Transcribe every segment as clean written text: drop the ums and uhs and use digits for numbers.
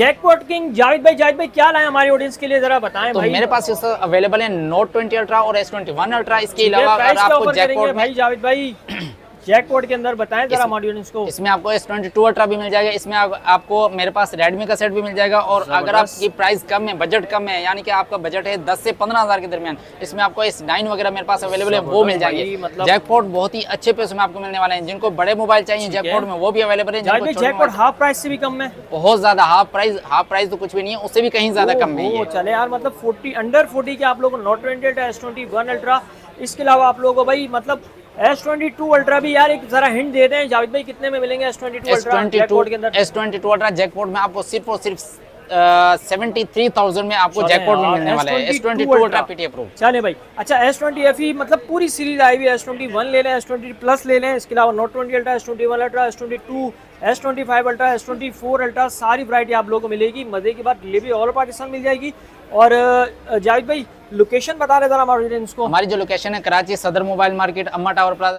Jackpot king Javed भाई क्या लाए हमारी ऑडियंस के लिए, जरा बताएं तो भाई। मेरे पास अवेलेबल है नोट 20 अल्ट्रा और S21 अल्ट्रा। इसके अलावा अगर आपको जैकपॉट भाई जावेद भाई जैकपॉट के अंदर बताएं जरा हमारी ऑडियंस को। इसमें आपको S22 अल्ट्रा भी मिल जाएगा। इसमें आपको मेरे पास रेडमी का सेट भी मिल जाएगा। और अगर आपकी प्राइस कम है, बजट कम है, यानी कि आपका बजट है 10 से 15 हज़ार के दरमियान, इसमें आपको S9 वगैरह मेरे पास अवेलेबल है, वो मिल जाएंगे। मतलब जैकपॉट बहुत ही अच्छे पैसों में आपको मिलने वाले हैं। जिनको बड़े मोबाइल चाहिए जैकपॉट में, वो भी अवेलेबल है। जैकपॉट हाफ प्राइस से भी कम है, बहुत ज्यादा। हाफ प्राइस तो कुछ भी नहीं है, उससे भी कहीं ज्यादा कम है। चले यार, मतलब 40 अंडर 40 के आप लोगों को नोट 20 अल्ट्रा, S21 अल्ट्रा। इसके अलावा आप लोगों को भाई मतलब S22 अल्ट्रा भी यार एक जरा हिंट दे दें जावेद भाई, कितने में मिलेंगे S22 अल्ट्रा जैकपॉट के अंदर? S22 अल्ट्रा जैकपॉट में आपको सिर्फ और सिर्फ 73,000 में आपको जैकपॉट में मिलने वाला है। S22 ultra PTA Pro। चले भाई, अच्छा S20 FE मतलब पूरी सीरीज आई हुई है। S21 ले लें, S20 प्लस ले लें, इसके अलावा note 20 ultra, S21 ultra, S22, S25 ultra, S24 ultra, सारी वैरायटी आप लोगों को मिलेगी। मजे की बात, डिलीवरी ऑल पाकिस्तान मिल जाएगी। और जावेद भाई लोकेशन बता रहे जरा हमारे ऑडियंस को। हमारी जो लोकेशन है कराची सदर मोबाइल मार्केट, अम्मा टावर प्लाजा।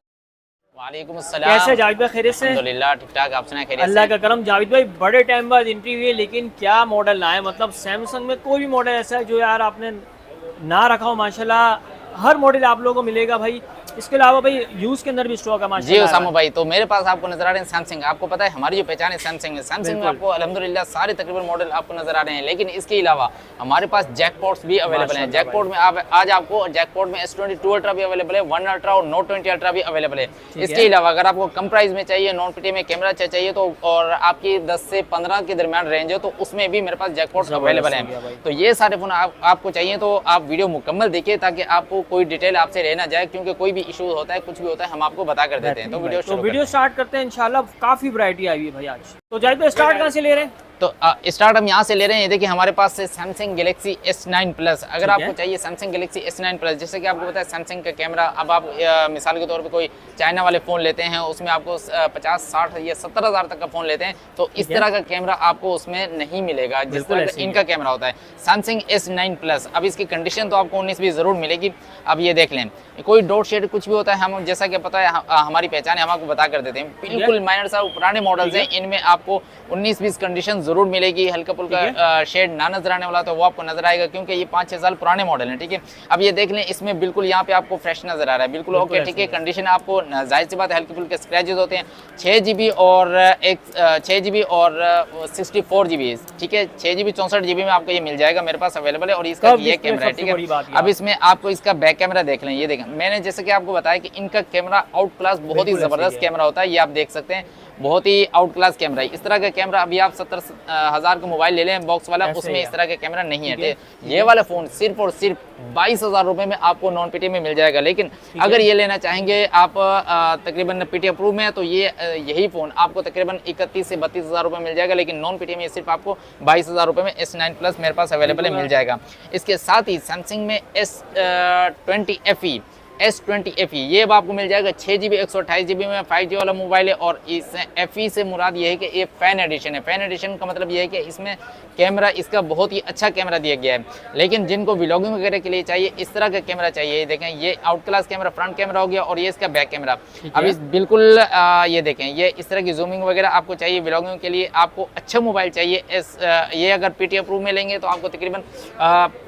वालेकुम अस्सलाम। कैसे जावेद भाई, खैरियत से? अल्हम्दुलिल्लाह ठीक ठाक, आप सुनाएं? खैरियत से? अल्लाह का करम। जावेद भाई बड़े टाइम बाद एंट्री हुई है, लेकिन क्या मॉडल लाए, मतलब सैमसंग में कोई भी मॉडल ऐसा है जो यार आपने ना रखा हो। माशाल्लाह हर मॉडल आप लोगों को मिलेगा भाई। इसके अलावा भाई यूज के अंदर भी स्टॉक है माशाल्लाह। जी उसामा भाई, तो मेरे पास आपको नजर आ रहे हैं सैमसंग। आपको पता है हमारी जो पहचान है सैमसंग है। सैमसंग में आपको अल्हम्दुलिल्लाह सारे तकरीबन मॉडल आपको नजर आ रहे हैं। लेकिन इसके अलावा हमारे पास जैकपॉट्स भी अवेलेबल हैं। जैकपॉट में आज आपको जैकपॉट में S22 अल्ट्रा भी अवेलेबल है, 1 अल्ट्रा और नोट 20 अल्ट्रा भी अवेलेबल है। इसके अलावा अगर आपको कम प्राइस में चाहिए, नॉन PTA में कैमरा चाहिए तो, और आपकी 10 से 15 के दरमियान रेंज है, तो उसमें भी मेरे पास जैकपॉट अवेलेबल है। तो ये सारे फोन आपको चाहिए तो आप वीडियो मुकम्मल देखिए, ताकि आपको कोई डिटेल आपसे रह ना जाए, क्योंकि कोई भी इशू होता है, कुछ भी होता है, हम आपको बता कर देते हैं। तो वीडियो स्टार्ट करते हैं इंशाल्लाह। काफी वैरायटी आई है भाई आज। तो जावेद भाई स्टार्ट कहाँ से ले रहे हैं? तो स्टार्ट हम यहाँ से ले रहे हैं। ये देखिए हमारे पास है सैमसंग गैलेक्सी S9 प्लस। अगर आपको चाहिए सैमसंग गैलेक्सी S9 प्लस, जैसे कि आपको पता है सैमसंग का कैमरा, अब आप मिसाल के तौर पे कोई चाइना वाले फ़ोन लेते हैं, उसमें आपको 50, 60 या 70 हज़ार तक का फ़ोन लेते हैं, तो इस तरह का कैमरा आपको उसमें नहीं मिलेगा जिस तरह का इनका कैमरा होता है सैमसंग S9 प्लस। अब इसकी कंडीशन तो आपको 19-20 ज़रूर मिलेगी। अब ये देख लें, कोई डॉट शेड कुछ भी होता है, हम जैसा कि पता है हमारी पहचान है, हम आपको बता कर देते हैं। बिल्कुल माइनर सा पुराने मॉडल्स हैं, इनमें आपको 19-20 कंडीशन ज़रूर मिलेगी। हल्का फुल्का शेड ना नजर आने वाला तो वो आपको नजर आएगा, क्योंकि ये 5-6 साल पुराने मॉडल हैं। ठीक है, अब ये देख लें, इसमें बिल्कुल यहाँ पे आपको फ्रेश नजर आ रहा है, बिल्कुल ओके। ठीक है, कंडीशन आपको जाहिर सी बात है हल्के फुल्के स्क्रैचेस होते हैं। 6GB और 6GB और 64GB। ठीक है, 6GB 64GB में आपको ये मिल जाएगा, मेरे पास अवेलेबल है। और इसका ये कैमरा है। ठीक है, अब इसमें आपको इसका बैक कैमरा देख लें। ये देखें, मैंने जैसे कि आपको बताया कि इनका कैमरा आउट क्लास बहुत ही जबरदस्त कैमरा होता है। ये आप देख सकते हैं, बहुत ही आउट क्लास कैमरा है। इस तरह का कैमरा अभी आप 70,000 का मोबाइल ले लें बॉक्स वाला, उसमें इस तरह का कैमरा नहीं है। ये वाला फोन सिर्फ और सिर्फ 22,000 रुपए में आपको नॉन PTA में मिल जाएगा। लेकिन अगर ये लेना चाहेंगे आप तकरीबन PTA Pro में, तो ये यही फोन आपको तकरीबन 31 से 32,000 रुपए मिल जाएगा। लेकिन नॉन PTA में सिर्फ आपको 22,000 रुपए में S9 प्लस मेरे पास अवेलेबल है, मिल जाएगा। इसके साथ ही सैमसंग में S20 FE ये अब आपको मिल जाएगा 6GB 128GB में। 5G वाला मोबाइल है। और इस FE से मुराद ये है कि ये फैन एडिशन है। फैन एडिशन का मतलब ये है कि इसमें कैमरा इसका बहुत ही अच्छा कैमरा दिया गया है। लेकिन जिनको व्लॉगिंग वगैरह के लिए चाहिए, इस तरह का कैमरा चाहिए, देखें ये out class camera front camera हो गया, और ये इसका बैक कैमरा। अब इस बिल्कुल ये देखें, ये इस तरह की जूमिंग वगैरह आपको चाहिए व्लॉगिंग के लिए, आपको अच्छा मोबाइल चाहिए। ये अगर PTA Pro में लेंगे तो आपको तकरीबन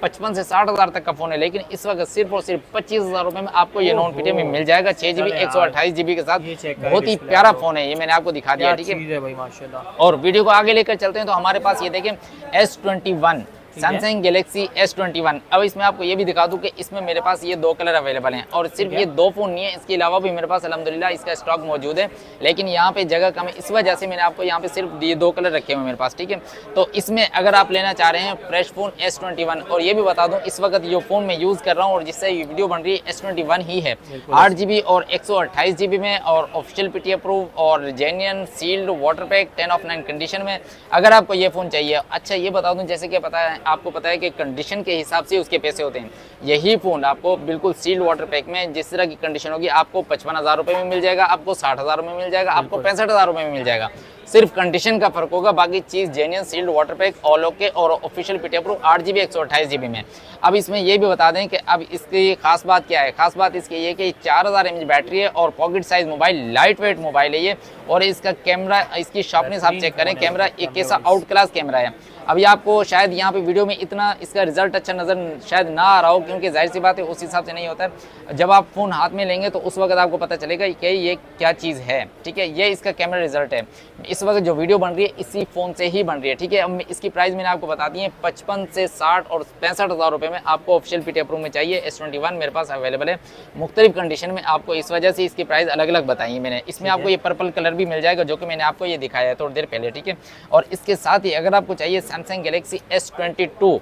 55 से 60 हज़ार तक का फ़ोन है। लेकिन इस वक्त सिर्फ और सिर्फ 25,000 रुपये में आपको ये नॉन PTA में मिल जाएगा, 6GB 128GB के साथ। बहुत ही प्यारा फोन है, ये मैंने आपको दिखा दिया। ठीक है, और वीडियो को आगे लेकर चलते हैं। तो हमारे पास ये देखें S21 सैमसंग गैलेक्सी S21। अब इसमें आपको ये भी दिखा दूं कि इसमें मेरे पास ये 2 कलर अवेलेबल हैं। और सिर्फ ये 2 फ़ोन नहीं है, इसके अलावा भी मेरे पास अल्हम्दुलिल्लाह इसका स्टॉक मौजूद है। लेकिन यहाँ पे जगह कम है, इस वजह से मैंने आपको यहाँ पे सिर्फ ये 2 कलर रखे हुए हैं मेरे पास। ठीक है, तो इसमें अगर आप लेना चाह रहे हैं फ्रेश फ़ोन S21, और ये भी बता दूँ इस वक्त जो फ़ोन मैं यूज़ कर रहा हूँ और जिससे ये वीडियो बन रही है S21 ही है, 8GB और 128GB में, और ऑफिशियल PTA Pro और genuine sealed water pack 10/9 condition में। अगर आपको ये फ़ोन चाहिए, अच्छा ये बता दूँ, जैसे कि आपको पता है कि कंडीशन के हिसाब से उसके पैसे होते हैं। यही फ़ोन आपको बिल्कुल सील्ड वाटर पैक में जिस तरह की कंडीशन होगी, आपको 55,000 रुपये में मिल जाएगा, आपको 60,000 में मिल जाएगा, आपको 65,000 रुपये में मिल जाएगा। सिर्फ कंडीशन का फर्क होगा, बाकी चीज़ genuine sealed water pack all okay और official PT approve 8GB 128GB में। अब इसमें ये भी बता दें कि अब इसकी खास बात क्या है। खास बात इसकी ये कि 4000 mAh बैटरी है और pocket size mobile, light weight mobile है ये। और इसका कैमरा, इसकी शार्पनेस आप चेक करें, कैमरा एक कैसा आउट क्लास कैमरा है। अभी आपको शायद यहाँ पे वीडियो में इतना इसका रिजल्ट अच्छा नज़र शायद ना आ रहा हो, क्योंकि जाहिर सी बात है उस हिसाब से नहीं होता है। जब आप फ़ोन हाथ में लेंगे तो उस वक्त आपको पता चलेगा कि ये क्या चीज़ है, ठीक है। ये इसका कैमरा रिजल्ट है। इस वक्त जो वीडियो बन रही है इसी फ़ोन से ही बन रही है, ठीक है। अब इसकी प्राइस मैंने आपको बता दी है, 55 से 60 और 65 हज़ार रुपये में आपको ऑफिशियल पीटी अप्रूव में चाहिए। S21 मेरे पास अवेलेबल है मुख्तलिफ कंडीशन में, आपको इस वजह से इसकी प्राइस अलग अलग बताई है मैंने। इसमें आपको ये पर्पल कलर भी मिल जाएगा, जो कि मैंने आपको ये दिखाया है थोड़ी देर पहले, ठीक है। और इसके साथ ही अगर आपको चाहिए सैमसंग गैलेक्सी S22,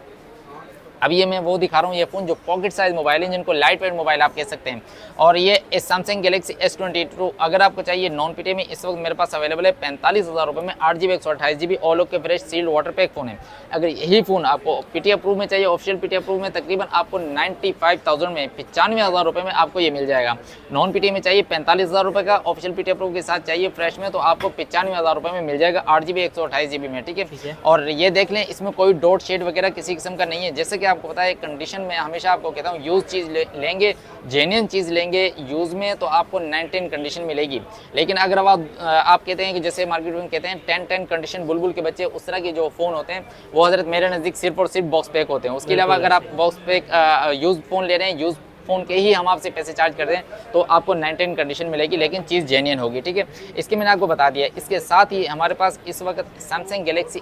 अब ये मैं वो दिखा रहा हूँ ये फ़ोन जो पॉकेट साइज मोबाइल है, जिनको लाइट वेट मोबाइल आप कह सकते हैं। और ये सैमसंग गैलेक्सी S22 अगर आपको चाहिए नॉन पीटी में, इस वक्त मेरे पास अवेलेबल है 45 हज़ार रुपये में 8GB 128GB all okay fresh sealed water pack phone है। अगर यही फ़ोन आपको पीटी अप्रूव में चाहिए, ऑफिशियल पीटी अप्रूव में, तकरीबन आपको 95,000 में 95 हज़ार रुपये में आपको ये मिल जाएगा। नॉन पीटी में चाहिए 45 हज़ार रुपये का, ऑफिशियल पीटी अप्रूव के साथ चाहिए फ्रेश में तो आपको 95 हज़ार रुपये में मिल जाएगा 8GB 128GB में, ठीक है। और ये देख लें, इसमें कोई डॉट शेड वगैरह किसी किस्म का नहीं है। जैसे कि आपको पता है कंडीशन में हमेशा आपको कहता हूँ यूज़ चीज़ लेंगे, जेन्युइन चीज़ लेंगे यूज़ में तो आपको 9-10 कंडीशन मिलेगी। लेकिन अगर आप कहते हैं कि जैसे मार्केट में कहते हैं 10-10 कंडीशन बुलबुल के बच्चे, उस तरह के जो फ़ोन होते हैं वो हज़रत मेरे नज़दीक सिर्फ और सिर्फ बॉक्स पैक होते हैं। उसके अलावा अगर आप बॉक्स पैक यूज़ फ़ोन ले रहे हैं, यूज़ फ़ोन के ही हम आपसे पैसे चार्ज कर रहे हैं तो आपको 9-10 कंडीशन मिलेगी, लेकिन चीज़ जेन्युइन होगी, ठीक है। इसके मैंने आपको बता दिया। इसके साथ ही हमारे पास इस वक्त सैमसंग गैलेक्सी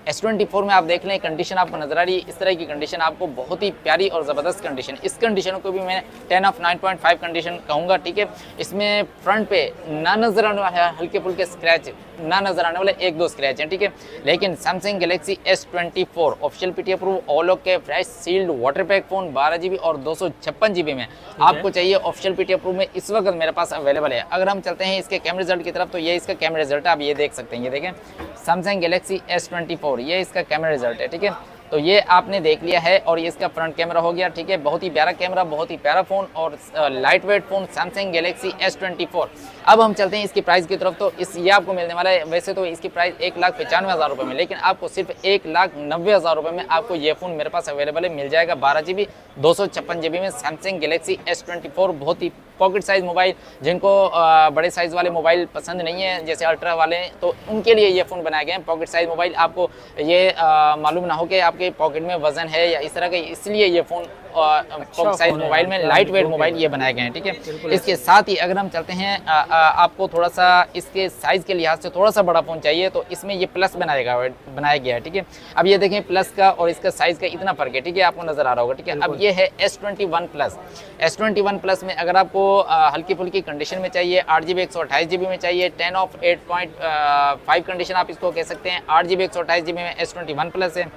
S24 में आप देख लें, कंडीशन आपको नजर आ रही है इस तरह की कंडीशन, आपको बहुत ही प्यारी और ज़बरदस्त कंडीशन। इस कंडीशन को भी मैं 10 ऑफ 9.5 कंडीशन कहूँगा, ठीक है। इसमें फ्रंट पे ना नजर आने वाले हल्के फुल्के स्क्रैच, ना नजर आने वाले 1-2 स्क्रैच हैं, ठीक है। लेकिन Samsung Galaxy S24 official PT approve all okay fresh sealed water pack phone 12GB और 256GB में आपको चाहिए ऑफिशियल पीटी अप्रूव में, इस वक्त मेरे पास अवेलेबल है। अगर हम चलते हैं इसके कैमरा रिजल्ट की तरफ तो ये इसका कैमरा रिजल्ट है, आप ये देख सकते हैं, ये देखें सैमसंग गैलेक्सी S24, ये इसका कैमरा रिजल्ट है, ठीक है। तो ये आपने देख लिया है और ये इसका फ्रंट कैमरा हो गया, ठीक है। बहुत ही प्यारा कैमरा, बहुत ही प्यारा फ़ोन और light weight phone Samsung Galaxy S24। अब हम चलते हैं इसकी प्राइस की तरफ। तो ये आपको मिलने वाला है, वैसे तो इसकी प्राइस 1,95,000 रुपये में, लेकिन आपको सिर्फ 1,90,000 रुपये में आपको ये फ़ोन मेरे पास अवेलेबल है, मिल जाएगा 12GB 256GB में सैमसंग गैलेक्सी S24। बहुत ही पॉकेट साइज़ मोबाइल, जिनको बड़े साइज़ वाले मोबाइल पसंद नहीं है जैसे अल्ट्रा वाले, तो उनके लिए ये फ़ोन बनाए गए हैं। पॉकेट साइज़ मोबाइल, आपको ये मालूम ना हो कि आपके पॉकेट में वजन है या इस तरह के, इसलिए ये फ़ोन पॉकेट साइज़ मोबाइल में लाइट वेट मोबाइल ये बनाए गए हैं, ठीक है। इसके साथ ही अगर हम चलते हैं, आपको थोड़ा सा इसके साइज़ के लिहाज से थोड़ा सा बड़ा फ़ोन चाहिए तो इसमें ये प्लस बनाया गया है, ठीक है। अब ये देखें प्लस का और इसका साइज़ का इतना फ़र्क है, ठीक है, आपको नज़र आ रहा होगा, ठीक है। अब ये है S21 प्लस। S21 प्लस में अगर आपको हल्की फुल्की कंडीशन में चाहिए, 8GB 128GB में चाहिए, 10 ऑफ 8.5 कंडीशन आप इसको कह सकते हैं, 8GB 128GB में S21 प्लस है।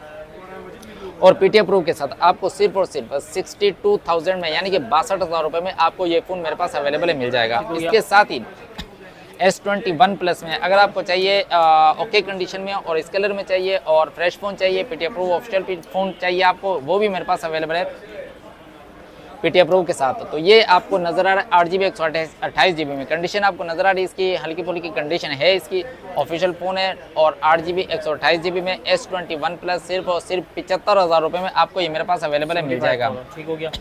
और पीटी अप्रूव के साथ आपको सिर्फ और सिर्फ 62,000 में, यानी कि 62,000 रुपये में आपको ये फ़ोन मेरे पास अवेलेबल है, मिल जाएगा। इसके साथ ही S21 प्लस में अगर आपको चाहिए ओके कंडीशन में और इस कलर में चाहिए और फ्रेश फ़ोन चाहिए, पीटी अप्रूव ऑफिशियल फ़ोन चाहिए आपको, वो भी मेरे पास अवेलेबल है पीटी अप्रूव के साथ। तो ये आपको नज़र आ रहा है 8GB 128GB में, कंडीशन आपको नज़र आ रही है इसकी हल्की फुल्की कंडीशन है, इसकी ऑफिशियल फ़ोन है और 8GB 128GB में S21 प्लस सिर्फ और सिर्फ 75,000 रुपये में आपको ये मेरे पास अवेलेबल है, मिल जाएगा, ठीक हो गया।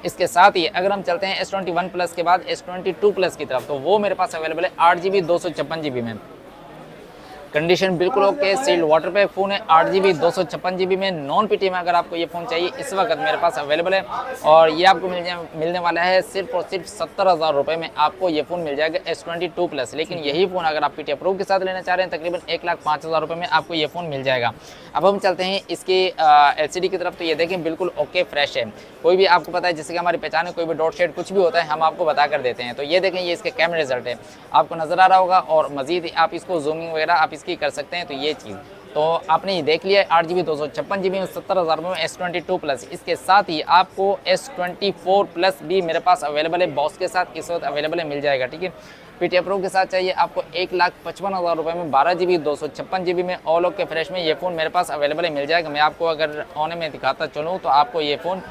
इसके साथ ही अगर हम चलते हैं S21 प्लस के बाद S22 प्लस की तरफ, तो वो मेरे पास अवेलेबल है 8GB 256GB में, कंडीशन बिल्कुल okay, sealed water pack phone है, 8GB 256GB में, नॉन पीटी में अगर आपको ये फ़ोन चाहिए इस वक्त मेरे पास अवेलेबल है और ये आपको मिलने वाला है सिर्फ और सिर्फ 70,000 रुपये में आपको ये फ़ोन मिल जाएगा S22 प्लस। लेकिन यही फ़ोन अगर आप पीटी अप्रूव के साथ लेना चाह रहे हैं तकरीबन 1,05,000 रुपये में आपको ये फ़ोन मिल जाएगा। अब हम चलते हैं इसकी LCD की तरफ। तो ये देखें बिल्कुल ओके फ्रेश है, कोई भी आपको पता है जैसे कि हमारी पहचान है, कोई भी डॉट शेड कुछ भी होता है हम आपको बता कर देते हैं। तो ये देखें ये इसके कैमरा रिजल्ट है, आपको नज़र आ रहा होगा और मज़ीद आप इसको जूमिंग वगैरह आप इसकी कर सकते हैं। तो ये चीज़ तो आपने ये देख लिया है 8GB 256GB में 70,000 में S22 प्लस। इसके साथ ही आपको S24 प्लस भी मेरे पास अवेलेबल है, बॉक्स के साथ इस वक्त अवेलेबल है, मिल जाएगा, ठीक है। पीटी अप्रूव के साथ चाहिए आपको 1,55,000 रुपये में 12GB 256GB में ऑल ओके फ्रेश में ये फ़ोन मेरे पास अवेलेबल है, मिल जाएगा। मैं आपको अगर ऑन में दिखाता चलूँ तो आपको ये फ़ोन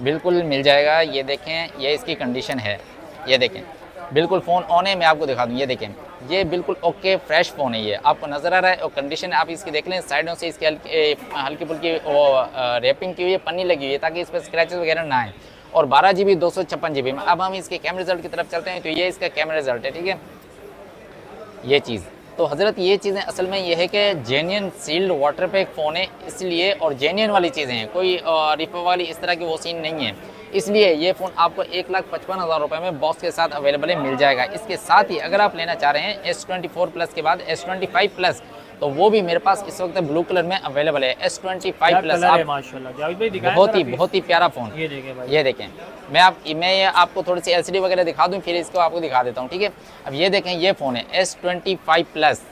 बिल्कुल मिल जाएगा। ये देखें ये इसकी कंडीशन है, ये देखें बिल्कुल फ़ोन ऑन है, मैं आपको दिखा दूँ, ये देखें ये बिल्कुल ओके फ्रेश फ़ोन है, ये आपको नज़र आ रहा है। और कंडीशन आप इसकी देख लें, साइडों से इसकी हल्की फुल्की रैपिंग की हुई है, पन्नी लगी हुई है ताकि इस पर स्क्रैचेस वगैरह ना आए। और 12 GB 256 GB में। अब हम इसके कैमरे रिजल्ट की तरफ चलते हैं, तो ये इसका कैमरा रिजल्ट है, ठीक है, ये चीज़। तो हज़रत ये चीज़ें असल में ये है कि genuine sealed water pack phone है इसलिए, और जेन्युइन वाली चीज़ें हैं, कोई रिफा वाली इस तरह की वो सीन नहीं है, इसलिए ये फ़ोन आपको 1,55,000 रुपये में बॉक्स के साथ अवेलेबल मिल जाएगा। इसके साथ ही अगर आप लेना चाह रहे हैं S24 प्लस के बाद S25 प्लस, तो वो भी मेरे पास इस वक्त ब्लू कलर में अवेलेबल है। S25 प्लस बहुत ही प्यारा फ़ोन, ये देखें। मैं ये आपको थोड़ी सी LCD वगैरह दिखा दूं, फिर इसको आपको दिखा देता हूँ, ठीक है। अब ये देखें, ये फ़ोन है S25 प्लस।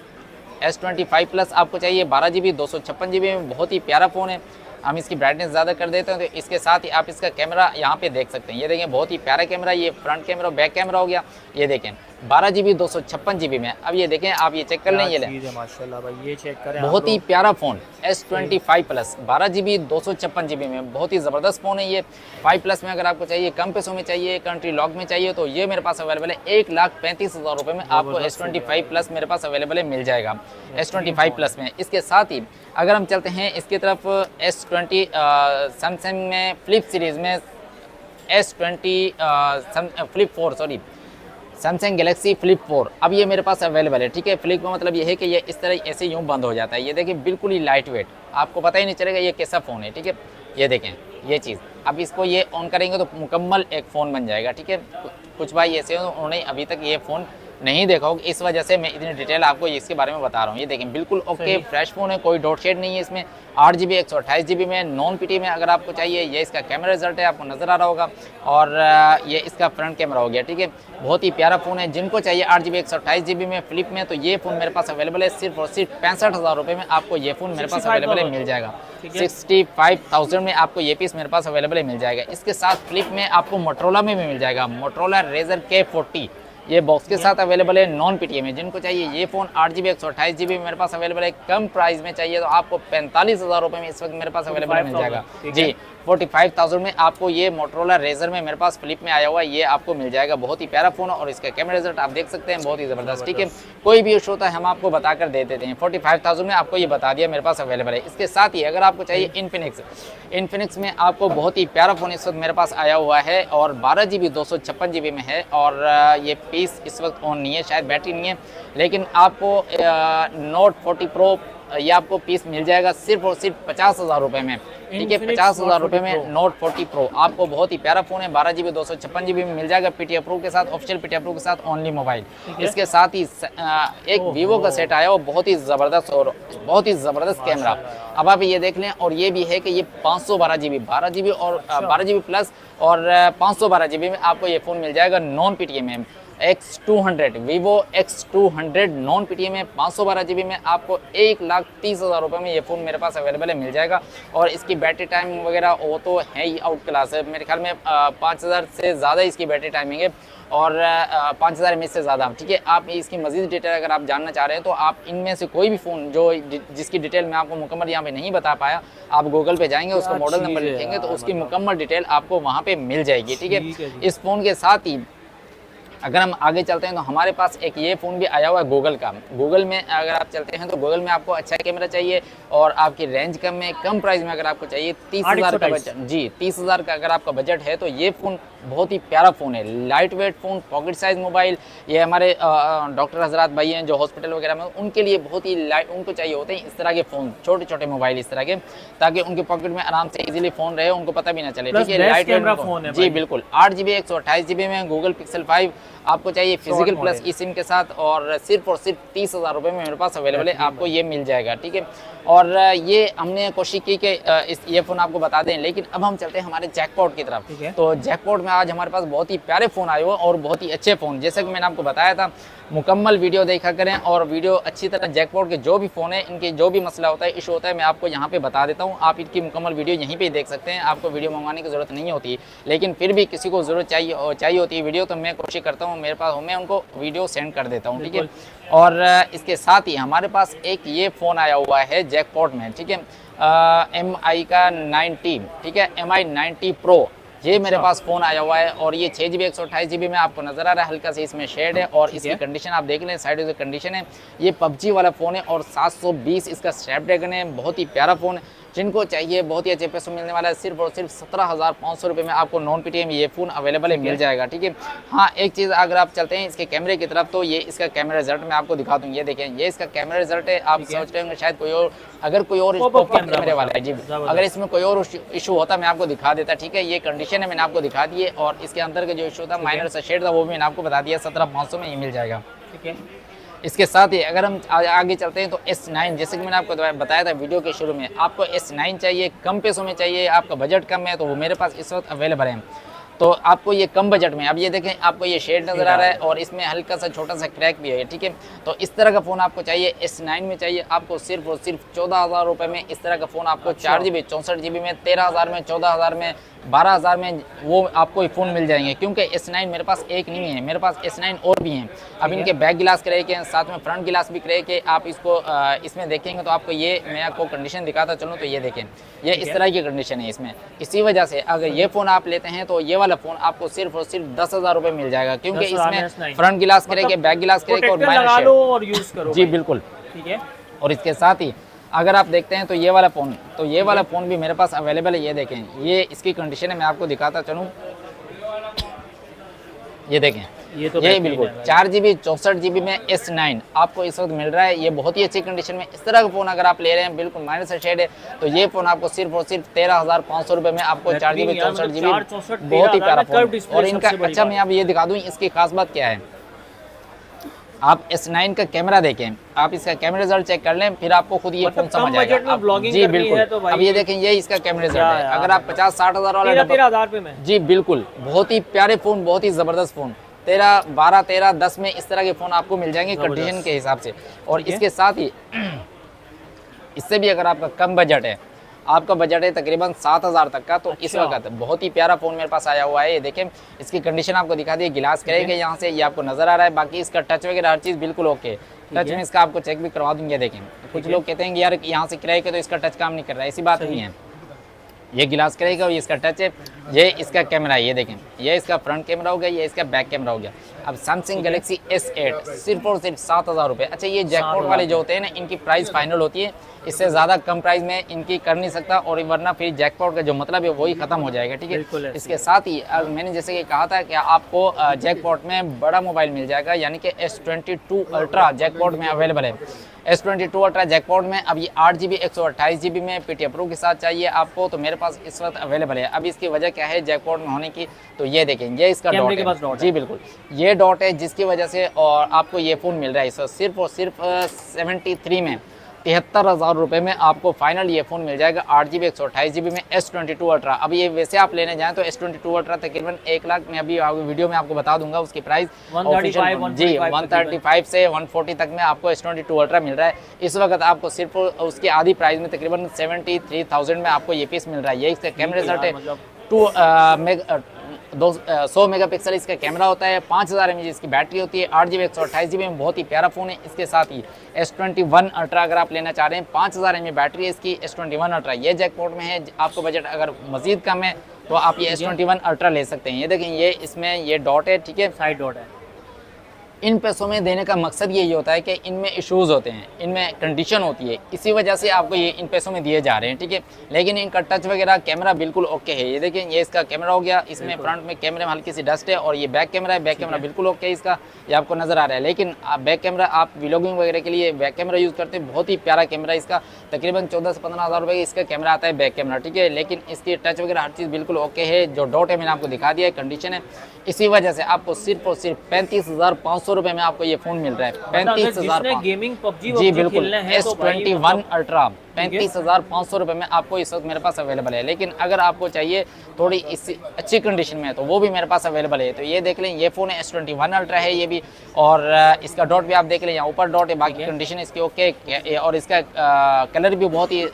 S25 प्लस आपको चाहिए 12 GB 256 GB में, बहुत ही प्यारा फ़ोन है। हम इसकी ब्राइटनेस ज़्यादा कर देते हैं, तो इसके साथ ही आप इसका कैमरा यहाँ पे देख सकते हैं। ये देखें, बहुत ही प्यारा कैमरा, ये फ्रंट कैमरा बैक कैमरा हो गया। ये देखें 12 GB 256 GB में। अब ये देखें, आप ये चेक कर लें, ये लें माशाल्लाह भाई, ये चेक करें, बहुत ही प्यारा phone S25 plus 12 GB 256 GB में, बहुत ही ज़बरदस्त फ़ोन है ये। 5 प्लस में अगर आपको चाहिए, कम पैसों में चाहिए, कंट्री लॉक में चाहिए, तो ये मेरे पास अवेलेबल है। 1,35,000 रुपये में आपको S25 प्लस मेरे पास अवेलेबल मिल जाएगा S25 प्लस में। इसके साथ ही अगर हम चलते हैं इसकी तरफ, S20 सैमसंग में फ्लिप सीरीज़ में flip 4 sorry Samsung Galaxy flip 4 अब ये मेरे पास अवेलेबल है, ठीक है। फ्लिप का मतलब ये है कि ये इस तरह ऐसे यूँ बंद हो जाता है। ये देखिए, बिल्कुल ही लाइट वेट, आपको पता ही नहीं चलेगा ये कैसा फ़ोन है, ठीक है। ये देखें, ये चीज़ अब इसको ये ऑन करेंगे तो मुकम्मल एक फ़ोन बन जाएगा, ठीक है। कुछ भाई ऐसे उन्होंने अभी तक ये फ़ोन नहीं देखा होगा, इस वजह से मैं इतनी डिटेल आपको इसके बारे में बता रहा हूँ। ये देखें, बिल्कुल ओके फ्रेश फ़ोन है, कोई डॉट शेड नहीं है इसमें। 8 GB 128 GB में नॉन पीटी में अगर आपको चाहिए। ये इसका कैमरा रिजल्ट है, आपको नज़र आ रहा होगा। और ये इसका फ्रंट कैमरा हो गया, ठीक है। बहुत ही प्यारा फ़ोन है। जिनको चाहिए 8 GB 128 GB में फ्लिप में, तो ये फ़ोन मेरे पास अवेलेबल है। सिर्फ और सिर्फ 65,000 रुपये में आपको ये फ़ोन मेरे पास अवेलेबल मिल जाएगा। 65,000 में आपको ये पीस मेरे पास अवेलेबल मिल जाएगा। इसके साथ फ्लिप में आपको मोटरोला में भी मिल जाएगा, मोटरोला रेजर K40, ये बॉक्स के साथ अवेलेबल है नॉन पीटीए में। जिनको चाहिए ये फ़ोन 8 GB 128 GB मेरे पास अवेलेबल है। कम प्राइस में चाहिए तो आपको 45,000 रुपये में इस वक्त मेरे पास अवेलेबल मिल जाएगा जी। 45,000 में आपको ये मोटरोला रेजर में मेरे पास फ्लिप में आया हुआ है, ये आपको मिल जाएगा। बहुत ही प्यारा फ़ोन है और इसका कैमरा रिजल्ट आप देख सकते हैं, बहुत ही ज़बरदस्त, ठीक है। कोई भी इशू होता है हम आपको बताकर दे देते हैं। 45,000 में आपको ये बता दिया मेरे पास अवेलेबल है। इसके साथ ही अगर आपको चाहिए इन्फिनिक्स में आपको बहुत ही प्यारा फ़ोन इस वक्त मेरे पास आया हुआ है और 12 GB 256 GB में है। और ये पीस इस वक्त ऑन नहीं है, शायद बैटरी नहीं है, लेकिन आपको Note 40 Pro ये आपको पीस मिल जाएगा सिर्फ और सिर्फ 50,000 रुपये में, ठीक है। 50,000 रुपये में Note 40 Pro आपको बहुत ही प्यारा फ़ोन है। 12 GB 256 GB में मिल जाएगा, पीटी अप्रूव के साथ, ऑफिशियल पीटी अप्रूव के साथ, ओनली मोबाइल। इसके साथ ही एक वीवो का सेट आया, वो बहुत ही ज़बरदस्त और बहुत ही ज़बरदस्त कैमरा। अब आप ये देख लें, और ये भी है कि ये 512 GB 12 GB और 12 GB प्लस और 512 GB में आपको ये फ़ोन मिल जाएगा नॉन पीटीए में। X200 Vivo X200 non PTA में 512 GB में आपको 1,30,000 रुपये में ये फ़ोन मेरे पास अवेलेबल है, मिल जाएगा। और इसकी बैटरी टाइम वगैरह वो तो है ही आउट क्लास है, मेरे ख्याल में 5,000 से ज़्यादा इसकी बैटरी टाइमिंग है और 5,000 mAh से ज़्यादा, ठीक है। आप इसकी मज़ीद डिटेल अगर आप जानना चाह रहे हैं तो आप इनमें से कोई भी फ़ोन जो जिसकी डिटेल मैं आपको मुकम्मल यहाँ पे नहीं बता पाया, आप गूगल पे जाएंगे, उसका मॉडल नंबर लिखेंगे तो उसकी मुकम्मल डिटेल आपको वहाँ पे मिल जाएगी, ठीक है। इस फ़ोन के साथ ही अगर हम आगे चलते हैं तो हमारे पास एक ये फ़ोन भी आया हुआ है गूगल का। गूगल में अगर आप चलते हैं तो गूगल में आपको अच्छा कैमरा चाहिए और आपकी रेंज कम में, कम प्राइस में अगर आपको चाहिए 30,000 का बजट, जी 30,000 का अगर आपका बजट है तो ये फ़ोन बहुत ही प्यारा फ़ोन है। Light weight phone, pocket size mobile. ये हमारे डॉक्टर हजरात भाई हैं जो हॉस्पिटल वगैरह में, उनके लिए बहुत ही लाइट, उनको चाहिए होते हैं इस तरह के फ़ोन, छोटे छोटे मोबाइल इस तरह के, ताकि उनके पॉकेट में आराम से इजीली फ़ोन रहे, उनको पता भी ना चले, ठीक है। लाइट वेट फ़ोन है जी, बिल्कुल। 8 GB 128 GB में गूगल पिक्सल 5 आपको चाहिए फिजिकल प्लस ई सिम के साथ और सिर्फ 30,000 रुपये में मेरे पास अवेलेबल है, आपको ये मिल जाएगा, ठीक है। और ये हमने कोशिश की कि ये फ़ोन आपको बता दें, लेकिन अब हम चलते हैं हमारे जैकपॉट की तरफ। तो जैकपॉट में आज हमारे पास बहुत ही प्यारे फ़ोन आए हुए और बहुत ही अच्छे फ़ोन, जैसा कि मैंने आपको बताया था, मुकम्मल वीडियो देखा करें और वीडियो अच्छी तरह जैकपॉट के जो भी फ़ोन है, इनके जो भी मसला होता है, इशू होता है, मैं आपको यहाँ पे बता देता हूँ। आप इनकी मुकम्मल वीडियो यहीं पे देख सकते हैं, आपको वीडियो मंगवाने की ज़रूरत नहीं होती, लेकिन फिर भी किसी को ज़रूरत चाहिए होती है वीडियो, तो मैं कोशिश करता हूँ, मेरे पास हो, मैं उनको वीडियो सेंड कर देता हूँ, ठीक है। और इसके साथ ही हमारे पास एक ये फ़ोन आया हुआ है जैकपॉट में, ठीक है, MI का 90, ठीक है, MI 90 Pro। ये मेरे पास फ़ोन आया हुआ है और ये 6 GB 128 GB में आपको नज़र आ रहा है, हल्का से इसमें शेड है और इसकी कंडीशन आप देख लें, साइड से कंडीशन है। ये PUBG वाला फ़ोन है और 720 इसका स्नैपड्रैगन है, बहुत ही प्यारा फ़ोन है। जिनको चाहिए बहुत ही अच्छे पैसों मिलने वाला है, सिर्फ और सिर्फ 17,500 रुपये में आपको नॉन PTM ये फ़ोन अवेलेबल है, मिल जाएगा। ठीक है, हाँ एक चीज़ अगर आप चलते हैं इसके कैमरे की तरफ, तो ये इसका कैमरा रिजल्ट मैं आपको दिखा दूँ। ये देखें, ये इसका कैमरा रिजल्ट है। आप सोच रहे होंगे शायद कोई और, अगर कोई और कैमरे वाला है जी, अगर इसमें कोई और इशू होता मैं आपको दिखा देता। ठीक है, ये कंडीशन है, मैंने आपको दिखा दी है और इसके अंदर का जो इशू था, माइनर सा शेड था, वो भी मैंने आपको बता दिया। 17,500 में ये मिल जाएगा। ठीक है, इसके साथ ही अगर हम आगे चलते हैं तो S9, जैसे कि मैंने आपको बताया था वीडियो के शुरू में, आपको S9 चाहिए, कम पैसों में चाहिए, आपका बजट कम है, तो वो मेरे पास इस वक्त अवेलेबल है। तो आपको ये कम बजट में, अब ये देखें आपको ये शेड नज़र आ रहा है और इसमें हल्का सा छोटा सा क्रैक भी है। ठीक है, तो इस तरह का फ़ोन आपको चाहिए, S9 में चाहिए आपको सिर्फ और सिर्फ 14,000 रुपये में इस तरह का फ़ोन आपको 4 GB 64 GB में, 13,000 में, 14,000 में, 12,000 में वो आपको ये फ़ोन मिल जाएंगे। क्योंकि S9 मेरे पास एक नहीं है, मेरे पास S9 और भी हैं। अब इनके बैक गिलास क्रैक हैं, साथ में फ्रंट गिलास भी क्रैक है। आप इसको इसमें देखेंगे तो आपको ये, मैं आपको कंडीशन दिखाता चलूँ तो ये देखें, ये इस तरह की कंडीशन है इसमें। इसी वजह से अगर ये फ़ोन आप लेते हैं तो ये वाला फ़ोन आपको सिर्फ और सिर्फ 10,000 रुपये मिल जाएगा, क्योंकि इसमें फ्रंट गिलास क्रैक है, बैक गिलास क्रैक है और माइनर और यूज़ करो जी बिल्कुल। ठीक है, और इसके साथ ही अगर आप देखते हैं तो ये वाला फ़ोन, तो ये वाला फ़ोन भी मेरे पास अवेलेबल है। ये देखें, ये इसकी कंडीशन है, मैं आपको दिखाता चलूँ। ये देखें, ये तो ये बिल्कुल 4 GB 64 GB में S9 आपको इस वक्त मिल रहा है। ये बहुत ही अच्छी कंडीशन में, इस तरह का फ़ोन अगर आप ले रहे हैं, बिल्कुल माइनर से शेड है, तो ये फ़ोन आपको सिर्फ और सिर्फ 13,500 रुपये में आपको 4 GB 64 GB, बहुत ही प्यारा फ़ोन। और इनका अच्छा, मैं अब ये दिखा दूँ इसकी खास बात क्या है। आप S9 का कैमरा देखें, आप इसका कैमरा रिजल्ट चेक कर लें, फिर आपको खुद ये फोन समझ आएगा। जी बिल्कुल, तो अब ये देखें, ये इसका कैमरा रिजल्ट है। अगर आप 50-60 हज़ार वाला 13,000 रुपये में, जी बिल्कुल, बहुत ही प्यारे फ़ोन, बहुत ही ज़बरदस्त फ़ोन, 13, 12, 13, 10 में इस तरह के फ़ोन आपको मिल जाएंगे कंडीशन के हिसाब से। और इसके साथ ही इससे भी अगर आपका कम बजट है, आपका बजट है तकरीबन 7,000 तक का, तो इस वक्त बहुत ही प्यारा फ़ोन मेरे पास आया हुआ है। ये देखें, इसकी कंडीशन आपको दिखा दी, गिलास क्रैक है यहाँ से, ये आपको नज़र आ रहा है। बाकी इसका टच वगैरह हर चीज़ बिल्कुल ओके है। टच में इसका आपको चेक भी करवा दूँगी। देखें, कुछ लोग कहते हैं कि यार यहाँ से क्रैक है तो इसका टच काम नहीं कर रहा है, ऐसी बात नहीं है। ये गिलास क्रैक है और ये इसका टच है। ये इसका कैमरा है, ये देखें, ये इसका फ्रंट कैमरा हो गया, ये इसका बैक कैमरा हो गया। अब सैमसंग गैलेक्सी S8 सिर्फ और सिर्फ 7,000 रुपये। अच्छा, ये जैकपॉट वाले जो होते हैं ना, इनकी प्राइस फाइनल होती है, इससे ज़्यादा कम प्राइस में इनकी कर नहीं सकता, और वरना फिर जैकपॉट का जो मतलब है वही ख़त्म हो जाएगा। ठीक है, इसके साथ ही मैंने जैसे कि कहा था कि आपको जैकपॉट में बड़ा मोबाइल मिल जाएगा, यानी कि S22 अल्ट्रा जैकपॉट में अवेलेबल है। S22 अल्ट्रा जैकपॉट में अब ये 8 GB 128 GB में PTM Pro के साथ चाहिए आपको, तो मेरे पास इस वक्त अवेलेबल है। अब इसकी वजह क्या है जैकपॉट में होने की, तो ये देखें, ये इसका डॉट है। जी बिल्कुल, ये डॉट है जिसकी वजह से और आपको ये फ़ोन मिल रहा है इस वक्त सिर्फ और सिर्फ 73 में, 73,000 रुपये में आपको फाइनल ये फ़ोन मिल जाएगा 8 GB 128 GB में S22 अल्ट्रा। अब ये वैसे आप लेने जाएं तो S22 अल्ट्रा तकरीबन 1 लाख में, अभी वीडियो में आपको बता दूंगा उसकी प्राइस, 135 से 140 तक में आपको S22 अल्ट्रा मिल रहा है इस वक्त। आपको सिर्फ उसकी आधी प्राइस में तकरीबन 73,000 में आपको ये पीस मिल रहा है। ये इसका कैमरा रिजल्ट है, 100 मेगापिक्सल इसका कैमरा होता है, 5000 mAh इसकी बैटरी होती है, 8 GB 128 GB में बहुत ही प्यारा फ़ोन है। इसके साथ ही S21 अल्ट्रा अगर आप लेना चाह रहे हैं, 5000 mAh बैटरी है इसकी S21 अल्ट्रा, ये जैकपॉट में है। आपको बजट अगर मज़ीद कम है तो आप ये S21 अल्ट्रा ले सकते हैं। ये देखें, ये इसमें ये डॉट है, ठीक है, साइड डॉट है। इन पैसों में देने का मकसद यही होता है कि इनमें इश्यूज़ होते हैं, इनमें कंडीशन होती है, इसी वजह से आपको ये इन पैसों में दिए जा रहे हैं। ठीक है, लेकिन इनका टच वगैरह कैमरा बिल्कुल ओके है। ये देखें, ये इसका कैमरा हो गया, इसमें फ्रंट में कैमरे में हल्की सी डस्ट है, और ये बैक कैमरा है, बैक कैमरा बिल्कुल ओके है इसका, ये आपको नज़र आ रहा है। लेकिन बैक कैमरा आप व्लॉगिंग वगैरह के लिए बैक कैमरा यूज़ करते हैं, बहुत ही प्यारा कैमरा इसका, तकरीबन 14 से 15,000 रुपये इसका कैमरा आता है बैक कैमरा। ठीक है, लेकिन इसकी टच वगैरह हर चीज़ बिल्कुल ओके है। जो डॉट है मैंने आपको दिखा दिया है, कंडीशन है, इसी वजह से आपको सिर्फ और सिर्फ 35,500 रुपये में आपको ये फ़ोन मिल रहा है। 35,000 गेमिंग पबजी जी बिल्कुल, S21 अल्ट्रा 35,500 रुपये में आपको इस वक्त मेरे पास अवेलेबल है। लेकिन अगर आपको चाहिए थोड़ी इस अच्छी कंडीशन में, तो वो भी मेरे पास अवेलेबल है। तो ये देख लें, ये फ़ोन है S21 अल्ट्रा है ये भी, और इसका डॉट भी आप देख लें, यहाँ ऊपर डॉट है, बाकी कंडीशन इसकी ओके, और इसका कलर भी बहुत ही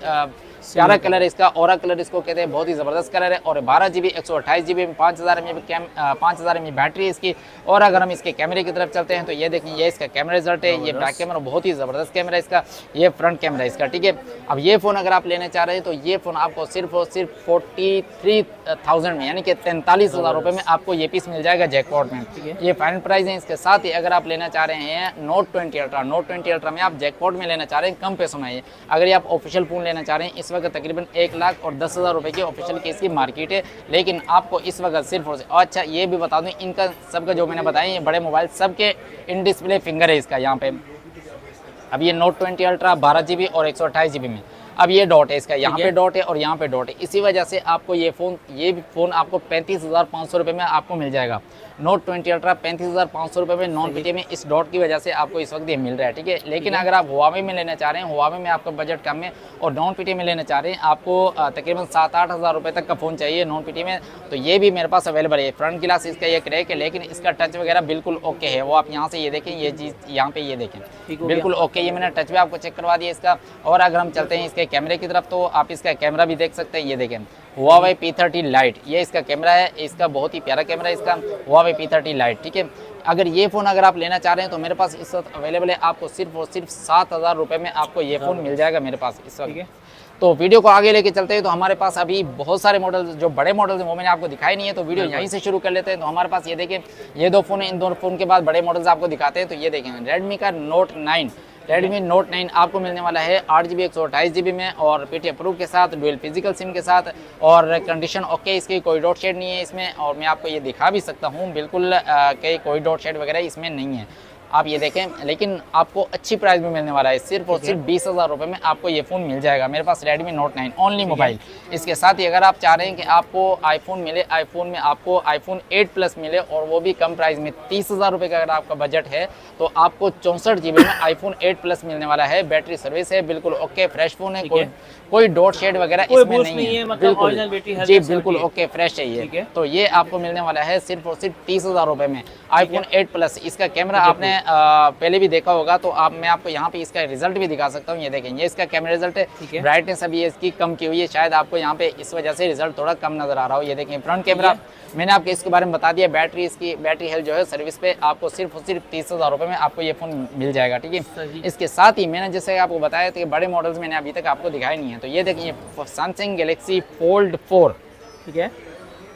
प्यारा कलर है इसका, ऑरा कलर इसको कहते हैं, बहुत ही ज़बरदस्त कलर है। और 12 GB 128 GB में 5000 mAh बैटरी है इसकी। और अगर हम इसके कैमरे की तरफ चलते हैं तो ये देखें, ये इसका कैमरा रिजल्ट है, ये बैक कैमरा बहुत ही ज़बरदस्त कैमरा है इसका, ये फ्रंट कैमरा है इसका, ठीक है। अब ये फ़ोन अगर आप लेना चाह रहे हैं तो ये फ़ोन आपको सिर्फ और सिर्फ 43,000 में, यानी कि 43,000 रुपये में आपको ये पीस मिल जाएगा जैकपॉट में। ये फाइनल प्राइस है। इसके साथ ही अगर आप लेना चाह रहे हैं Note 20 Ultra, Note 20 Ultra में आप जैकपॉट में लेना चाह रहे हैं कम पैसों में है। अगर ये आप ऑफिशियल फ़ोन लेना चाह रहे हैं, इस वक्त तकरीबन 1,10,000 रुपये की ऑफिशियल की इसकी मार्केट है, लेकिन आपको इस वक्त सिर्फ और अच्छा ये भी बता दूं, इनका सबका जो मैंने बताया ये बड़े मोबाइल सबके इन डिस्प्ले फिंगर है इसका यहाँ पे। अब ये Note 20 Ultra 12 GB और 128 GB में, अब ये डॉट है इसका, यहाँ पे डॉट है और यहाँ पे डॉट है, इसी वजह से आपको ये फ़ोन आपको 35,500 रुपये में आपको मिल जाएगा। Note 20 Ultra 35,500 रुपये में नॉन पीटीए में, इस डॉट की वजह से आपको इस वक्त ये मिल रहा है, ठीक है। लेकिन अगर आप Huawei में लेना चाह रहे हैं, Huawei में आपका बजट कम है और नॉन पीटीए में लेना चाह रहे हैं, आपको तकरीबन 7-8 हज़ार रुपये तक का फ़ोन चाहिए नॉन पीटीए में, तो ये भी मेरे पास अवेलेबल है। फ्रंट ग्लास इसका ये क्रैक है, लेकिन इसका टच वगैरह बिल्कुल ओके है। वो आप यहाँ से ये देखें, ये चीज़ यहाँ पे ये देखें बिल्कुल ओके, ये मैंने टच भी आपको चेक करवा दिया इसका। और अगर हम चलते हैं इसके कैमरे की तरफ तो आप इसका कैमरा भी देख सकते हैं, ये देखें Huawei P30 Lite, ये इसका कैमरा है, इसका बहुत ही प्यारा कैमरा है इसका Huawei P30 Lite, ठीक है। अगर ये फ़ोन अगर आप लेना चाह रहे हैं तो मेरे पास इस वक्त अवेलेबल है, आपको सिर्फ और सिर्फ 7,000 रुपये में आपको ये फ़ोन मिल जाएगा मेरे पास इस वक्त। तो वीडियो को आगे लेके चलते हैं तो हमारे पास अभी बहुत सारे मॉडल, जो बड़े मॉडल्स हैं वो मैंने आपको दिखाई नहीं है, तो वीडियो यहीं से शुरू कर लेते हैं। तो हमारे पास ये देखें, ये दो फ़ोन है, इन दोनों फ़ोन के बाद बड़े मॉडल्स आपको दिखाते हैं। तो ये देखें Redmi का Redmi Note 9 आपको मिलने वाला है 8 GB 128 GB में और PTI प्रूफ के साथ, डुअल फिजिकल सिम के साथ, और कंडीशन ओके, इसकी कोई डॉट शेड नहीं है इसमें। और मैं आपको ये दिखा भी सकता हूँ बिल्कुल कि कोई डॉट शेड वगैरह इसमें नहीं है, आप ये देखें। लेकिन आपको अच्छी प्राइस में मिलने वाला है, सिर्फ और सिर्फ 20,000 रुपये में आपको ये फ़ोन मिल जाएगा मेरे पास Redmi Note 9 ओनली मोबाइल। इसके साथ ही अगर आप चाह रहे हैं कि आपको आईफोन मिले, आईफोन में आपको iPhone 8 Plus मिले और वो भी कम प्राइस में, 30,000 रुपये का अगर आपका बजट है तो आपको 64 GB में iPhone 8 Plus मिलने वाला है। बैटरी सर्विस है बिल्कुल ओके, फ्रेश फ़ोन है, कोई डॉट शेड वगैरह इसमें नहीं है, बिल्कुल जी बिल्कुल ओके फ्रेश है ये। तो ये आपको मिलने वाला है सिर्फ और सिर्फ 30,000 रुपये में iPhone 8 Plus। इसका कैमरा आपने पहले भी देखा होगा, तो मैं आपको यहाँ पे इसका रिजल्ट भी दिखा सकता हूँ, ये देखें, ये इसका कैमरा रिजल्ट है। ब्राइटनेस अभी इसकी कम की हुई है, शायद आपको यहाँ पे इस वजह से रिजल्ट थोड़ा कम नजर आ रहा हो। ये देखें फ्रंट कैमरा मैंने आपको इसके बारे में बता दिया। बैटरी, इसकी बैटरी हेल्थ जो है सर्विस पे आपको सिर्फ और सिर्फ 30,000 रुपये में आपको ये फ़ोन मिल जाएगा, ठीक है। इसके साथ ही मैंने जैसे आपको बताया था कि बड़े मॉडल्स मैंने अभी तक आपको दिखाए नहीं है, तो ये देखिए Samsung Galaxy Fold 4, ठीक है,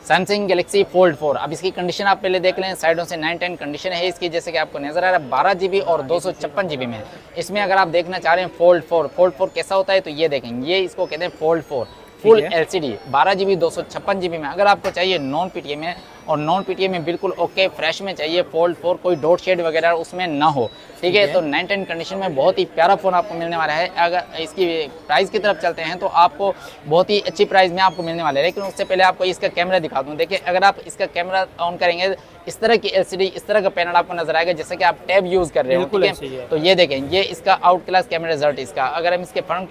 Samsung Galaxy Fold 4। अब इसकी कंडीशन आप पहले देख लें, साइडों से 9-10 कंडीशन है इसकी, जैसे कि आपको नजर आ रहा है 12 GB और 256 GB में। इसमें अगर आप देखना चाह रहे हैं Fold 4 कैसा होता है, तो ये देखें, ये इसको कहते हैं Fold 4 full LCD 12 GB 256 GB में। अगर आपको चाहिए नॉन पीटीए में, और नॉन पीटीए में बिल्कुल ओके फ्रेश में चाहिए, Fold 4 कोई डॉट शेड वगैरह उसमें ना हो, ठीक है, तो 9-10 कंडीशन में बहुत ही प्यारा फ़ोन आपको मिलने वाला है। अगर इसकी प्राइस की तरफ चलते हैं तो आपको बहुत ही अच्छी प्राइस में आपको मिलने वाला है। लेकिन उससे पहले आपको इसका कैमरा दिखा दूँ। देखिए अगर आप इसका कैमरा ऑन करेंगे, इस तरह की LCD, इस तरह का पैनल आपको नजर आएगा जैसे कि आप टैब यूज़ कर रहे हो, ठीक है। तो ये देखें, ये इसका आउट क्लास कैमरा रिजल्ट इसका। अगर हम इसके फ्रंट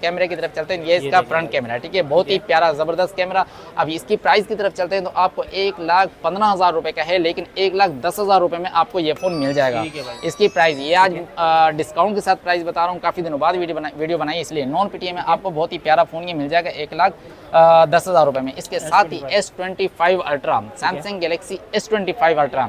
कैमरे की तरफ चलते हैं, ये इसका फ्रंट कैमरा, ठीक है, बहुत ही प्यारा ज़बरदस्त कैमरा। अब इसकी प्राइस की तरफ चलते हैं तो आपको 1,15,000 रुपये का है, लेकिन 1,10,000 रुपये में आपको ये फ़ोन मिल जाएगा। इसकी प्राइस ये आज डिस्काउंट के साथ प्राइस बता रहा हूँ, काफ़ी दिनों बाद वीडियो बनाई, इसलिए नॉन पीटीए में आपको बहुत ही प्यारा फ़ोन ये मिल जाएगा 1,10,000 रुपये में। इसके साथ ही S25 Ultra, Samsung Galaxy S25 Ultra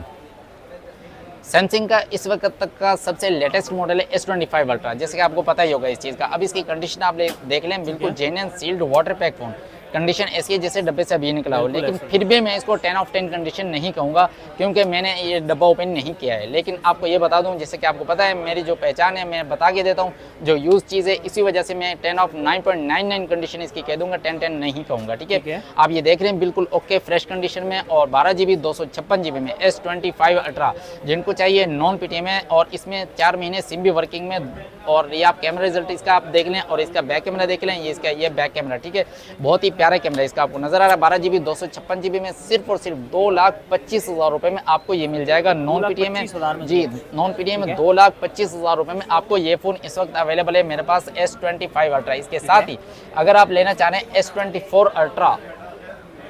Samsung का इस वक्त तक का सबसे लेटेस्ट मॉडल है S25 Ultra, जैसे कि आपको पता ही होगा इस चीज़ का। अब इसकी कंडीशन आप देख लें, बिल्कुल genuine sealed water pack phone, condition ऐसी है जैसे डब्बे से अभी निकला हो, लेकिन फिर भी मैं इसको 10 of 10 कंडीशन नहीं कहूँगा क्योंकि मैंने ये डब्बा ओपन नहीं किया है। लेकिन आपको ये बता दूँ, जैसे कि आपको पता है मेरी जो पहचान है, मैं बता के देता हूँ जो यूज़ चीज़ है, इसी वजह से मैं 10 of 9.99 कंडीशन इसकी कह दूँगा, 10 नहीं कहूँगा, ठीक है। आप ये देख रहे हैं बिल्कुल ओके फ्रेश कंडीशन में, और 12 GB 256 GB में S25 Ultra जिनको चाहिए नॉन पीटीए में, और इसमें 4 महीने सिम भी वर्किंग में। और ये आप कैमरा रिजल्ट इसका आप देख लें, और इसका बैक कैमरा देख लें, ये इसका ये बैक कैमरा, ठीक है, बहुत ही प्यारा कैमरा इसका आपको नजर आ रहा है। 12 GB 256 GB में सिर्फ और सिर्फ 2,25,000 रुपये में आपको ये मिल जाएगा नॉन पीटीए में। जी नॉन पीटीए में 2,25,000 रुपये में आपको ये फ़ोन इस वक्त अवेलेबल है मेरे पास S25 Ultra। इसके साथ ही अगर आप लेना चाह रहे हैं S24 Ultra,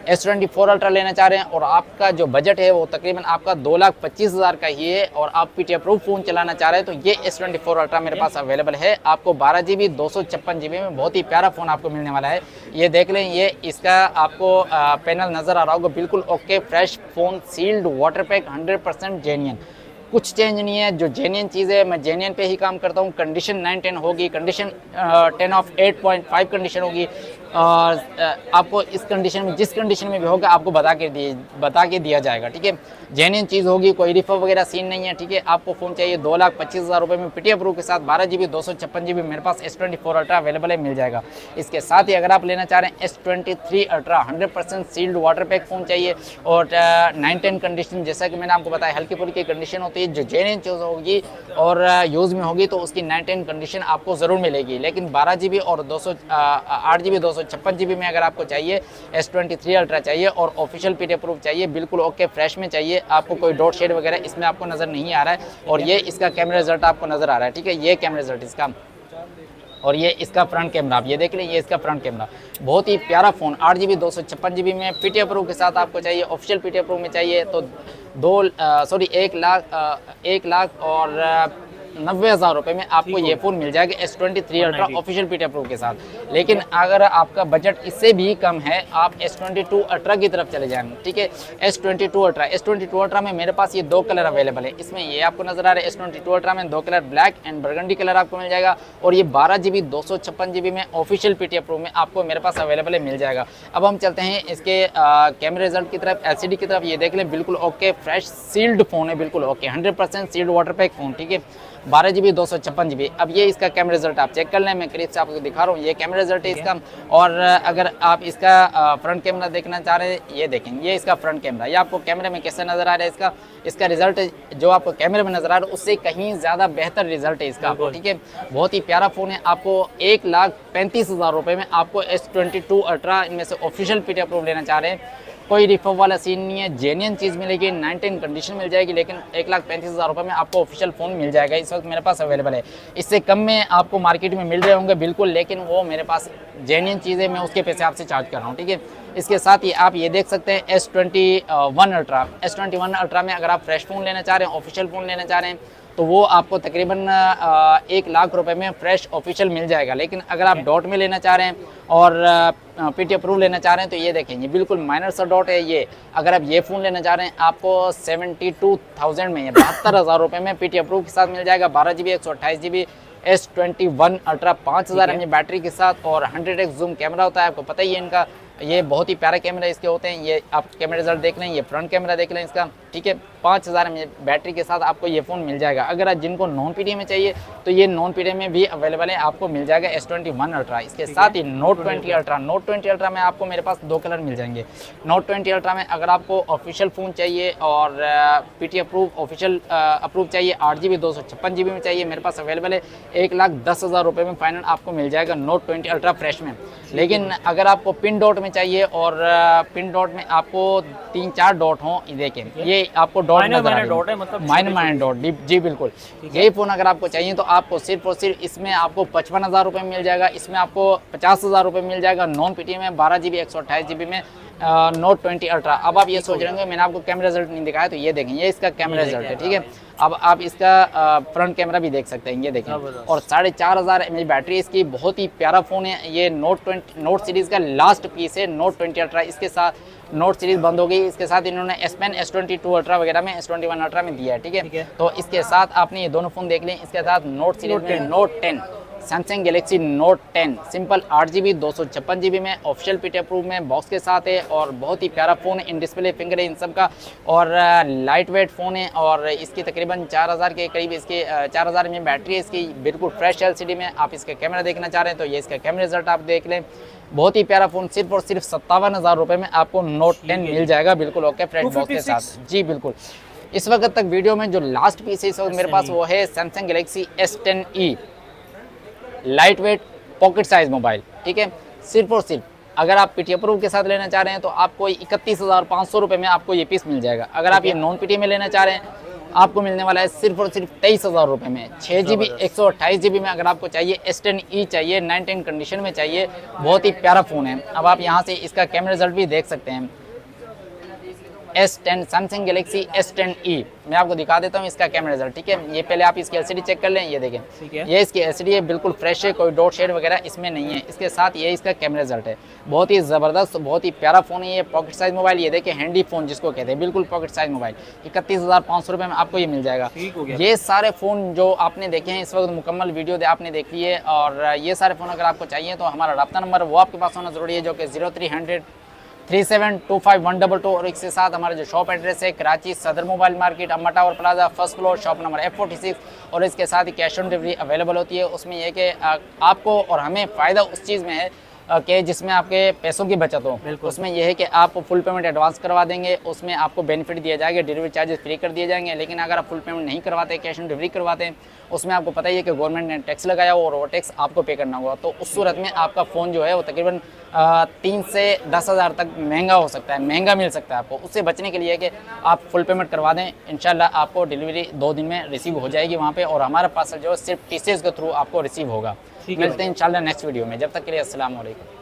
S24 अल्ट्रा लेना चाह रहे हैं और आपका जो बजट है वो तकरीबन आपका 2,25,000 का ही है और आप पीटी अप्रूव फ़ोन चलाना चाह रहे हैं, तो ये S24 अल्ट्रा मेरे पास अवेलेबल है। आपको 12 GB 256 GB में बहुत ही प्यारा फ़ोन आपको मिलने वाला है। ये देख लें, ये इसका आपको पैनल नज़र आ रहा होगा, बिल्कुल okay fresh phone, sealed, water pack, 100% genuine, कुछ चेंज नहीं है। जो जेन्युइन चीज़ है मैं जेन्युइन पे ही काम करता हूँ। कंडीशन 9-10 होगी, कंडीशन 10 ऑफ 8.5 कंडीशन होगी और आपको इस कंडीशन में, जिस कंडीशन में भी होगा आपको बता के दिया जाएगा, ठीक है। जेन्युइन चीज़ होगी, कोई रिफर वगैरह सीन नहीं है, ठीक है। आपको फ़ोन चाहिए 2,25,000 रुपये में पीटी अप्रूव के साथ 12 GB 256 GB मेरे पास S24 अल्ट्रा अवेलेबल है, मिल जाएगा। इसके साथ ही अगर आप लेना चाह रहे हैं S23 ultra 100% sealed water pack phone चाहिए और 9-10 कंडीशन, जैसा कि मैंने आपको बताया हल्की फुल्की कंडीशन होती है, जो जेन्युइन चीज़ होगी और यूज़ में होगी तो उसकी 9-10 कंडीशन आपको ज़रूर मिलेगी। लेकिन 12 GB और 8 GB 256 GB में अगर आपको चाहिए, S23 अल्ट्रा चाहिए और ऑफिशियल पीटी अप्रूव चाहिए, बिल्कुल ओके फ्रेश में चाहिए, आपको कोई डॉट शेड वगैरह इसमें आपको नज़र नहीं आ रहा है और ये इसका कैमरा रिजल्ट आपको नज़र आ रहा है, ठीक है। ये कैमरा रिजल्ट इसका और ये इसका फ्रंट कैमरा, आप ये देख लें, ये इसका फ्रंट कैमरा, बहुत ही प्यारा फ़ोन। 8 GB 256 GB में पीटी अप्रूव के साथ आपको चाहिए, ऑफिशियल पीटी अप्रूव में चाहिए तो 1,90,000 रुपये में आपको ये फ़ोन मिल जाएगा S23 ultra official PT approve के साथ। लेकिन अगर आपका बजट इससे भी कम है, आप S22 अल्ट्रा की तरफ चले जाएंगे, ठीक है। S22 अल्ट्रा में मेरे पास ये 2 कलर अवेलेबल है। इसमें ये आपको नज़र आ रहा है S22 अल्ट्रा में 2 colour, black and burgundy colour आपको मिल जाएगा और ये 12 GB 256 GB में ऑफिशियल पीटी अप्रूव में आपको मेरे पास अवेलेबल है, मिल जाएगा। अब हम चलते हैं इसके कैमरे रिजल्ट की तरफ, LCD की तरफ। ये देख लें, बिल्कुल ओके फ्रेश सील्ड फ़ोन है, बिल्कुल okay 100% sealed water pack phone, ठीक है। 12 GB 256 GB। अब ये इसका कैमरा रिजल्ट आप चेक कर लें, मैं करीब से आपको दिखा रहा हूँ, ये कैमरा रिजल्ट है इसका। और अगर आप इसका फ्रंट कैमरा देखना चाह रहे हैं, ये देखें, ये इसका फ्रंट कैमरा, ये आपको कैमरे में कैसा नज़र आ रहा है, इसका रिजल्ट जो आपको कैमरे में नज़र आ रहा है उससे कहीं ज़्यादा बेहतर रिजल्ट है इसका, ठीक है। बहुत ही प्यारा फ़ोन है। आपको 1,35,000 रुपये में आपको S22 अल्ट्रा इनमें से ऑफिशियल पीटी अप्रूव लेना चाह रहे हैं, कोई रिफर वाला सीन नहीं है, जेन्युइन चीज़ मिलेगी, 9-10 कंडीशन मिल जाएगी, लेकिन 1,35,000 रुपये में आपको ऑफिशियल फ़ोन मिल जाएगा, इस वक्त मेरे पास अवेलेबल है। इससे कम में आपको मार्केट में मिल रहे होंगे बिल्कुल, लेकिन वो मेरे पास जेन्युइन चीज़ है, मैं उसके पैसे आपसे चार्ज कर रहा हूँ, ठीक है। इसके साथ ही आप ये देख सकते हैं S21 अल्ट्रा में अगर आप फ्रेश फ़ोन लेना चाह रहे हैं, ऑफिशियल फ़ोन लेना चाह रहे हैं, तो वो आपको तकरीबन 1,00,000 रुपये में फ्रेश ऑफिशियल मिल जाएगा। लेकिन अगर आप डॉट में लेना चाह रहे हैं और पीटी अप्रूव लेना चाह रहे हैं तो ये देखें, ये बिल्कुल माइनर सा डॉट है। ये अगर आप ये फ़ोन लेना चाह रहे हैं आपको 72,000 में, 72,000 रुपये में पीटी अप्रूव के साथ मिल जाएगा। 12 GB 128 GB S21 ultra 5000 mAh battery के साथ और 100x जूम कैमरा होता है, आपको पता ही है इनका। ये बहुत ही प्यारे कैमरा इसके होते हैं। ये आप कैमरा रिजल्ट देख लें, ये फ्रंट कैमरा देख लें इसका, ठीक है। 5000 mAh बैटरी के साथ आपको ये फ़ोन मिल जाएगा। अगर आप जिनको नॉन पीटीए में चाहिए तो ये नॉन पीटीए में भी अवेलेबल है, आपको मिल जाएगा S21 अल्ट्रा। इसके साथ ही Note 20 अल्ट्रा में आपको मेरे पास 2 कलर मिल जाएंगे। Note 20 अल्ट्रा में अगर आपको ऑफिशियल फ़ोन चाहिए और पीटी अप्रूव ऑफिशियल अप्रूव चाहिए, 8 GB 256 GB में चाहिए, मेरे पास अवेलेबल है। 1,10,000 रुपये में फाइनल आपको मिल जाएगा Note 20 अल्ट्रा फ्रेश में। लेकिन अगर आपको पिन डॉट में चाहिए और पिन डॉट में आपको 3-4 डॉट हों, देखें ये आपको डॉट डॉट है, मतलब माइनर डॉट, जी बिल्कुल। यही फ़ोन अगर आपको चाहिए तो आपको सिर्फ और सिर्फ इसमें आपको 55,000 रुपये मिल जाएगा, इसमें आपको 50,000 रुपये मिल जाएगा नॉन पीटीए में, 12 GB 128 GB में Note 20 अल्ट्रा। अब आप ये सोच रहे होंगे मैंने आपको कैमरा रिजल्ट नहीं दिखाया, तो ये देखें, ये इसका कैमरा रिजल्ट है, ठीक है। अब आप इसका फ्रंट कैमरा भी देख सकते हैं, ये देखें। और 4500 mAh बैटरी इसकी, बहुत ही प्यारा फ़ोन है। ये नोट सीरीज़ का लास्ट पीस है Note 20 अल्ट्रा। इसके साथ नोट सीरीज़ बंद हो गई, इसके साथ इन्होंने S Pen S22 अल्ट्रा वगैरह में S21 अल्ट्रा में दिया है, ठीक है। तो इसके साथ आपने ये दोनों फ़ोन देख लें। इसके साथ नोट सीरीज़ में Note 10, Samsung Galaxy Note 10 simple 8 GB 256 GB में ऑफिशियल पीटी अप्रूव में बॉक्स के साथ है और बहुत ही प्यारा फ़ोन है। इन डिस्प्ले फिंगर है इन सब का और लाइट वेट फ़ोन है और इसकी तकरीबन 4000 के करीब इसकी 4000 में बैटरी है इसकी, बिल्कुल फ्रेश LCD में। आप इसका कैमरा देखना चाह रहे हैं तो ये इसका कैमरा रिजल्ट आप देख लें। बहुत ही प्यारा फ़ोन, सिर्फ और सिर्फ 57,000 रुपये में आपको Note 10 मिल जाएगा, बिल्कुल ओके फ्रेश बॉक्स के साथ, जी बिल्कुल। इस वक्त तक वीडियो में जो लास्ट पीस है इस वक्त मेरे पास वो है Samsung Galaxy S10e light weight pocket size mobile, ठीक है। सिर्फ और सिर्फ अगर आप पीटी अप्रूव के साथ लेना चाह रहे हैं तो आपको 31,500 रुपये में आपको ये पीस मिल जाएगा। अगर आप ये नॉन पीटी में लेना चाह रहे हैं आपको मिलने वाला है सिर्फ और सिर्फ 23,000 रुपये में। 6GB 128 GB में अगर आपको चाहिए, S10e चाहिए, 910 कंडीशन में चाहिए, बहुत ही प्यारा फ़ोन है। अब आप यहाँ से इसका कैमरा रिजल्ट भी देख सकते हैं। S10 सैमसंग गैलेक्सी S10e मैं आपको दिखा देता हूँ इसका कैमरा रिजल्ट, ठीक है। ये पहले आप इसकी एलसीडी चेक कर लें, ये देखें, ठीक है। ये इसकी एलसीडी है, बिल्कुल फ्रेश है, कोई डॉट शेड वगैरह इसमें नहीं है। इसके साथ ये इसका कैमरा रिजल्ट है, बहुत ही ज़बरदस्त, बहुत ही प्यारा फ़ोन है ये। पॉकेट साइज़ मोबाइल, ये देखिए हैंडी फ़ोन जिसको कहते हैं, बिल्कुल पॉकेट साइज़ मोबाइल। 31,500 रुपये में आपको ये मिल जाएगा। ये सारे फ़ोन जो आपने देखे हैं इस वक्त मुकम्मल वीडियो आपने देख ली है, और ये सारे फ़ोन अगर आपको चाहिए तो हमारा रब्ता नंबर वो आपके पास होना ज़रूरी है, जो कि 0300 3725 122। और इसके साथ हमारा जो शॉप एड्रेस है कराची सदर मोबाइल मार्केट, अम्मा tower plaza, first floor, shop number F46। और इसके साथ ही कैश ऑन डिलीवरी अवेलेबल होती है। उसमें यह कि आपको और हमें फ़ायदा उस चीज़ में है कि जिसमें आपके पैसों की बचत हो। उसमें यह है कि आप फुल पेमेंट एडवांस करवा देंगे, उसमें आपको बेनिफिट दिया जाएगा, डिलीवरी चार्जेस फ्री कर दिए जाएंगे। लेकिन अगर आप फुल पेमेंट नहीं करवाते, कैश ऑन डिलीवरी करवाते हैं, उसमें आपको पता ही है कि गवर्नमेंट ने टैक्स लगाया हो और वो टैक्स आपको पे करना होगा। तो उस सूरत में आपका फ़ोन जो है वो तकरीबन 3 से 10,000 तक महंगा हो सकता है, महंगा मिल सकता है आपको। उससे बचने के लिए कि आप फुल पेमेंट करवा दें, इंशाल्लाह आपको डिलीवरी 2 दिन में रिसीव हो जाएगी वहाँ पे, और हमारा पार्सल जो है सिर्फ TCS के थ्रू आपको रिसीव होगा। मिलते हैं इंशाल्लाह नेक्स्ट वीडियो में, जब तक के लिए अस्सलाम वालेकुम।